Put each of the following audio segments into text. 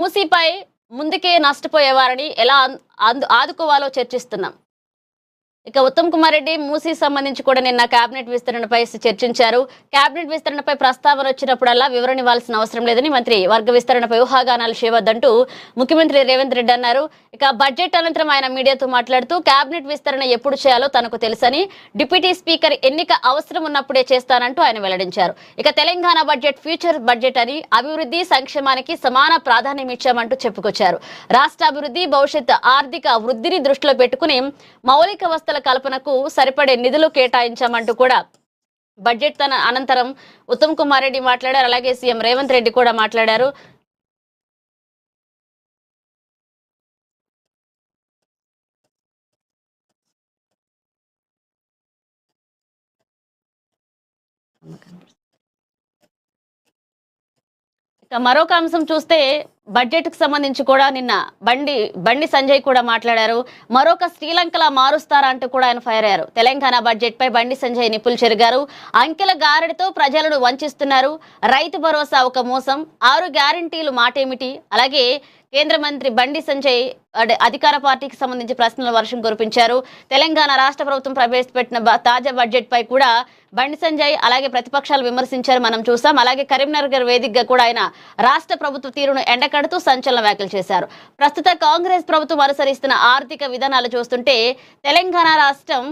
మూసీపై ముందుకే నష్టపోయేవారని ఎలా ఆదుకోవాలో చర్చిస్తున్నాం. ఇక ఉత్తమ్ కుమార్ రెడ్డి మూసీ సంబంధించి కూడా నిన్న కేబినెట్ విస్తరణపై చర్చించారు. కేబినెట్ విస్తరణపై ప్రస్తావన వచ్చినప్పుడల్లా వివరణ ఇవ్వాల్సిన అవసరం లేదని మంత్రి వర్గ విస్తరణపై ఊహాగానాలు చేయవద్దంటూ ముఖ్యమంత్రి రేవంత్ రెడ్డి అన్నారు. ఇక బడ్జెట్ అనంతరం ఆయన మీడియాతో మాట్లాడుతూ కేబినెట్ విస్తరణ ఎప్పుడు చేయాలో తనకు తెలుసని, డిప్యూటీ స్పీకర్ ఎన్నిక అవసరం ఉన్నప్పుడే చేస్తానంటూ ఆయన వెల్లడించారు. ఇక తెలంగాణ బడ్జెట్ ఫ్యూచర్ బడ్జెట్ అని, అభివృద్ధి సంక్షేమానికి సమాన ప్రాధాన్యం ఇచ్చామంటూ చెప్పుకొచ్చారు. రాష్ట్ర అభివృద్ధి, భవిష్యత్ ఆర్థిక వృద్ధిని దృష్టిలో పెట్టుకుని మౌలిక వస్తువుల కల్పనకు సరిపడే నిధులు కేటాయించామంటూ కూడా బడ్జెట్ అనంతరం ఉత్తమ్ కుమార్ రెడ్డి మాట్లాడారు. అలాగే సీఎం రేవంత్ రెడ్డి కూడా మాట్లాడారు. మరొక అంశం చూస్తే బడ్జెట్ కు సంబంధించి కూడా నిన్న బండి సంజయ్ కూడా మాట్లాడారు. మరొక శ్రీలంకలా మారుస్తారా అంటూ కూడా ఆయన ఫైర్ అయ్యారు. తెలంగాణ బడ్జెట్ పై బండి సంజయ్ నిప్పులు చెరిగారు. అంకెల గారడితో ప్రజలను వంచిస్తున్నారు. రైతు భరోసా ఒక మోసం, 6 గ్యారంటీలు మాటేమిటి? అలాగే కేంద్ర మంత్రి బండి సంజయ్ అధికార పార్టీకి సంబంధించి ప్రశ్నల వర్షం కురిపించారు. తెలంగాణ రాష్ట్ర ప్రభుత్వం ప్రవేశపెట్టిన తాజా బడ్జెట్ పై కూడా బండి సంజయ్ అలాగే ప్రతిపక్షాలు విమర్శించారు, మనం చూసాం. అలాగే కరీంనగర్ వేదికగా కూడా ఆయన రాష్ట్ర ప్రభుత్వ తీరును ఎండకడుతూ సంచలన వ్యాఖ్యలు చేశారు. ప్రస్తుత కాంగ్రెస్ ప్రభుత్వం అనుసరిస్తున్న ఆర్థిక విధానాలు చూస్తుంటే తెలంగాణ రాష్ట్రం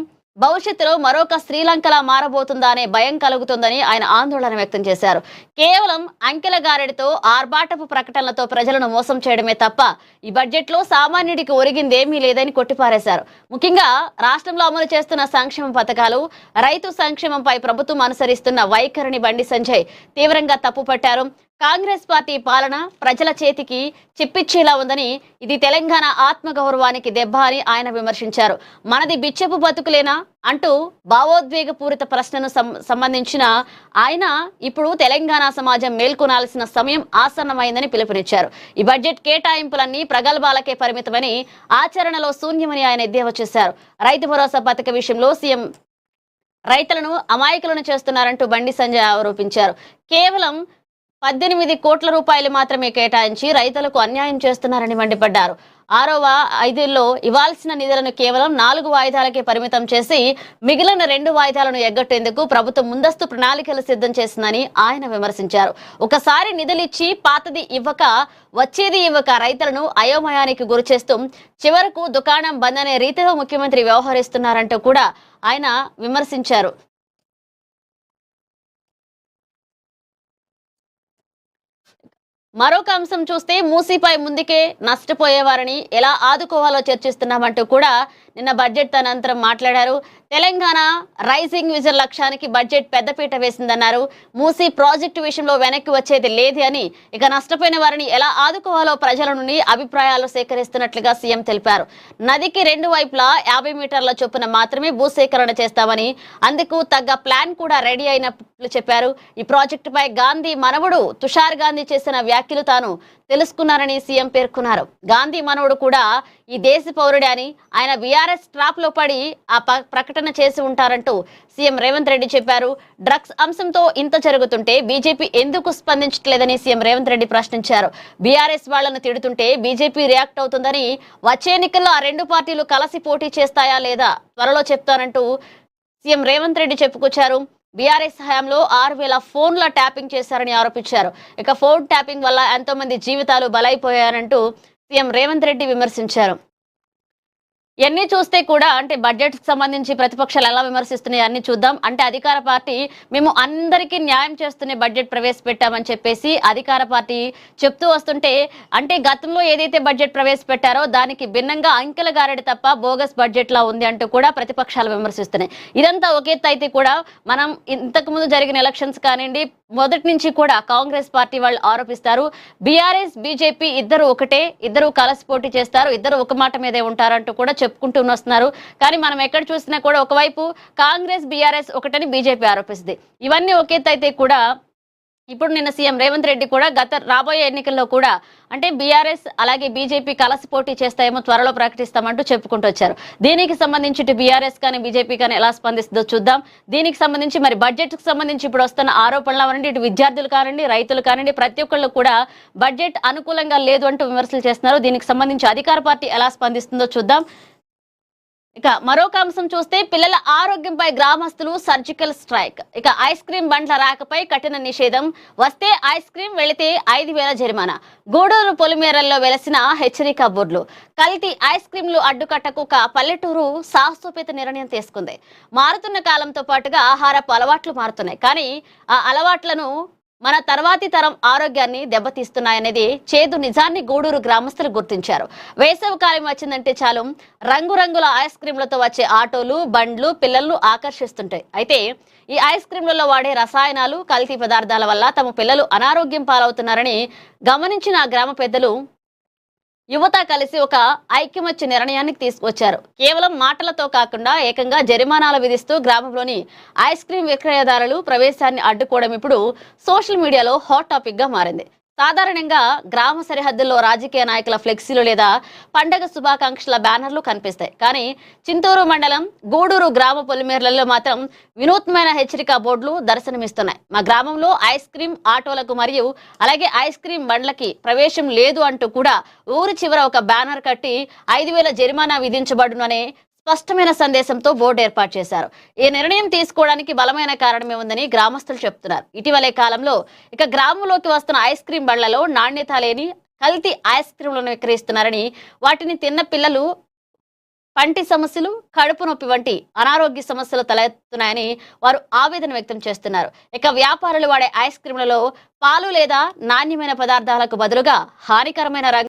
భవిష్యత్తులో మరొక శ్రీలంకలా మారబోతుందా అనే భయం కలుగుతుందని ఆయన ఆందోళన వ్యక్తం చేశారు. కేవలం అంకెల గారెడితో, ఆర్భాటపు ప్రకటనలతో ప్రజలను మోసం చేయడమే తప్ప ఈ బడ్జెట్ లో సామాన్యుడికి ఒరిగిందేమీ లేదని కొట్టిపారేశారు. ముఖ్యంగా రాష్ట్రంలో అమలు చేస్తున్న సంక్షేమ పథకాలు, రైతు సంక్షేమంపై ప్రభుత్వం అనుసరిస్తున్న వైఖరిని బండి సంజయ్ తీవ్రంగా తప్పుపట్టారు. కాంగ్రెస్ పార్టీ పాలన ప్రజల చేతికి చిప్పిచ్చేలా ఉందని, ఇది తెలంగాణ ఆత్మగౌరవానికి దెబ్బ అని ఆయన విమర్శించారు. మనది బిచ్చపు బతుకులేనా అంటూ భావోద్వేగపూరిత ప్రశ్నను సంబంధించిన ఆయన ఇప్పుడు తెలంగాణ సమాజం మేల్కొనాల్సిన సమయం ఆసన్నమైందని పిలుపునిచ్చారు. ఈ బడ్జెట్ కేటాయింపులన్నీ ప్రగల్భాలకే పరిమితమని, ఆచరణలో శూన్యమని ఆయన ఎద్దేవా చేశారు. రైతు భరోసా పథక విషయంలో సీఎం రైతులను అమాయకులను చేస్తున్నారంటూ బండి సంజయ్ ఆరోపించారు. కేవలం 18 కోట్ల రూపాయలు మాత్రమే కేటాయించి రైతులకు అన్యాయం చేస్తున్నారని మండిపడ్డారు. 6వ 5లో ఇవ్వాల్సిన నిధులను కేవలం 4 వాయిదాలకే పరిమితం చేసి మిగిలిన 2 వాయిదాలను ఎగ్గొట్టేందుకు ప్రభుత్వం ముందస్తు ప్రణాళికలు సిద్ధం చేసిందని ఆయన విమర్శించారు. ఒకసారి నిధులిచ్చి పాతది ఇవ్వక, వచ్చేది ఇవ్వక రైతులను అయోమయానికి గురిచేస్తూ చివరకు దుకాణం బంద్ అనే రీతిలో ముఖ్యమంత్రి వ్యవహరిస్తున్నారంటూ కూడా ఆయన విమర్శించారు. మరొక అంశం చూస్తే మూసీపై ముందుకే నష్టపోయేవారని ఎలా ఆదుకోవాలో చర్చిస్తున్నామంటూ కూడా నిన్న బడ్జెట్ అనంతరం మాట్లాడారు. తెలంగాణ రైజింగ్ విజన్ లక్ష్యానికి బడ్జెట్ పెద్దపీట వేసిందన్నారు. మూసీ ప్రాజెక్టు విషయంలో వెనక్కి వచ్చేది లేదు అని, ఇక నష్టపోయిన వారిని ఎలా ఆదుకోవాలో ప్రజల నుండి అభిప్రాయాలు సేకరిస్తున్నట్లుగా సీఎం తెలిపారు. నదికి 2 వైపులా 50 మీటర్ల చొప్పున మాత్రమే భూసేకరణ చేస్తామని, అందుకు తగ్గ ప్లాన్ కూడా రెడీ అయినట్లు చెప్పారు. ఈ ప్రాజెక్టుపై గాంధీ మనవడు తుషార్ గాంధీ చేసిన వ్యాఖ్యలు తాను తెలుసుకున్నారని సీఎం పేర్కొన్నారు. గాంధీ మనవడు కూడా ఈ దేశ పౌరుడే అని, ఆయన బీఆర్ఎస్ ట్రాప్ లో పడి ఆ ప్రకటన చేసి ఉంటారంటూ సీఎం రేవంత్ రెడ్డి చెప్పారు. డ్రగ్స్ అంశంతో ఇంత జరుగుతుంటే బీజేపీ ఎందుకు స్పందించట్లేదని సీఎం రేవంత్ రెడ్డి ప్రశ్నించారు. బీఆర్ఎస్ వాళ్లను తిడుతుంటే బీజేపీ రియాక్ట్ అవుతుందని, వచ్చే ఎన్నికల్లో ఆ 2 పార్టీలు కలిసి పోటీ చేస్తాయా లేదా త్వరలో చెప్తానంటూ సీఎం రేవంత్ రెడ్డి చెప్పుకొచ్చారు. బీఆర్ఎస్ హయాంలో 6,000 ఫోన్ల ట్యాపింగ్ చేశారని ఆరోపించారు. ఇక ఫోన్ ట్యాపింగ్ వల్ల ఎంతో మంది జీవితాలు బలైపోయారంటూ సీఎం రేవంత్ రెడ్డి విమర్శించారు. ఇవన్నీ చూస్తే కూడా అంటే బడ్జెట్ కి సంబంధించి ప్రతిపక్షాలు ఎలా విమర్శిస్తున్నాయి అన్ని చూద్దాం. అంటే అధికార పార్టీ మేము అందరికీ న్యాయం చేస్తూనే బడ్జెట్ ప్రవేశపెట్టామని చెప్పేసి అధికార పార్టీ చెప్తూ వస్తుంటే, అంటే గతంలో ఏదైతే బడ్జెట్ ప్రవేశపెట్టారో దానికి భిన్నంగా అంకెల గారడి తప్ప బోగస్ బడ్జెట్ లా ఉంది అంటూ కూడా ప్రతిపక్షాలు విమర్శిస్తున్నాయి. ఇదంతా ఒక ఎత్తు అయితే కూడా మనం ఇంతకు ముందు జరిగిన ఎలక్షన్స్ కానివ్వండి, మొదటి నుంచి కూడా కాంగ్రెస్ పార్టీ వాళ్ళు ఆరోపిస్తారు, బీఆర్ఎస్ బీజేపీ ఇద్దరు ఒకటే, ఇద్దరు కలిసి పోటీ చేస్తారు, ఇద్దరు ఒక మాట మీదే ఉంటారంటూ కూడా చెప్పుకుంటూ వస్తున్నారు. కానీ మనం ఎక్కడ చూసినా కూడా ఒకవైపు కాంగ్రెస్ బీఆర్ఎస్ ఒకటని బీజేపీ ఆరోపిస్తుంది. ఇవన్నీ ఒక ఎత్తు అయితే కూడా ఇప్పుడు నిన్న సీఎం రేవంత్ రెడ్డి కూడా రాబోయే ఎన్నికల్లో కూడా అంటే బీఆర్ఎస్ అలాగే బీజేపీ కలిసి పోటీ చేస్తాయేమో త్వరలో ప్రకటిస్తామంటూ చెప్పుకుంటూ వచ్చారు. దీనికి సంబంధించి ఇటు బీఆర్ఎస్ కానీ బీజేపీ కానీ ఎలా స్పందిస్తుందో చూద్దాం. దీనికి సంబంధించి మరి బడ్జెట్ కు సంబంధించి ఇప్పుడు వస్తున్న ఆరోపణలు అవనండి, ఇటు విద్యార్థులు కానివ్వండి, రైతులు కానివ్వండి, ప్రతి ఒక్కళ్ళు కూడా బడ్జెట్ అనుకూలంగా లేదు అంటూ విమర్శలు చేస్తున్నారు. దీనికి సంబంధించి అధికార పార్టీ ఎలా స్పందిస్తుందో చూద్దాం. ఇక మరొక అంశం చూస్తే పిల్లల ఆరోగ్యంపై గ్రామస్తులు సర్జికల్ స్ట్రైక్. ఇక ఐస్ క్రీమ్ బండ్ల రాకపై కఠిన నిషేధం. వస్తే ఐస్ క్రీమ్, వెళితే 5,000 జరిమానా. గూడూరు పొలిమేరల్లో వెలసిన హెచ్చరిక బోర్డులు. కల్తీ ఐస్ క్రీంలు అడ్డుకట్టకు పల్లెటూరు సాహసోపేత నిర్ణయం తీసుకుంది. మారుతున్న కాలంతో పాటుగా ఆహారపు అలవాట్లు మారుతున్నాయి. కానీ ఆ అలవాట్లను మన తర్వాతి తరం ఆరోగ్యాన్ని దెబ్బతీస్తున్నాయనేది చేదు నిజాన్ని గూడూరు గ్రామస్తులు గుర్తించారు. వేసవికాలం వచ్చిందంటే చాలు రంగురంగుల ఐస్ క్రీంలతో వచ్చే ఆటోలు, బండ్లు పిల్లలను ఆకర్షిస్తుంటాయి. అయితే ఈ ఐస్ క్రీంలలో వాడే రసాయనాలు, కల్తీ పదార్థాల వల్ల తమ పిల్లలు అనారోగ్యం పాలవుతున్నారని గమనించిన ఆ గ్రామ పెద్దలు, యువత కలిసి ఒక ఐక్యమత్య నిర్ణయానికి తీసుకొచ్చారు. కేవలం మాటలతో కాకుండా ఏకంగా జరిమానాలు విధిస్తూ గ్రామంలోని ఐస్ క్రీం విక్రయదారులు ప్రవేశాన్ని అడ్డుకోవడం ఇప్పుడు సోషల్ మీడియాలో హాట్ టాపిక్ గా మారింది. సాధారణంగా గ్రామ సరిహద్దుల్లో రాజకీయ నాయకుల ఫ్లెక్సీలు లేదా పండగ శుభాకాంక్షల బ్యానర్లు కనిపిస్తాయి. కానీ చింతూరు మండలం గూడూరు గ్రామ పొలిమేర్లలో మాత్రం వినూత్నమైన హెచ్చరిక బోర్డులు దర్శనమిస్తున్నాయి. మా గ్రామంలో ఐస్ క్రీం ఆటోలకు మరియు అలాగే ఐస్ క్రీం బండ్లకి ప్రవేశం లేదు అంటూ కూడా ఊరి చివర ఒక బ్యానర్ కట్టి 5,000 జరిమానా విధించబడును అనే స్పష్టమైన సందేశంతో బోర్డు ఏర్పాటు చేశారు. ఈ నిర్ణయం తీసుకోవడానికి బలమైన కారణమే ఉందని గ్రామస్తులు చెప్తున్నారు. ఇటీవలే కాలంలో ఇక గ్రామంలోకి వస్తున్న ఐస్ క్రీం బండ్లలో నాణ్యత లేని కల్తీ ఐస్ క్రీంలను విక్రయిస్తున్నారని, వాటిని తిన్న పిల్లలు పంటి సమస్యలు, కడుపు నొప్పి వంటి అనారోగ్య సమస్యలు తలెత్తున్నాయని వారు ఆవేదన వ్యక్తం చేస్తున్నారు. ఇక వ్యాపారులు వాడే ఐస్ క్రీంలలో పాలు లేదా నాణ్యమైన పదార్థాలకు బదులుగా హానికరమైన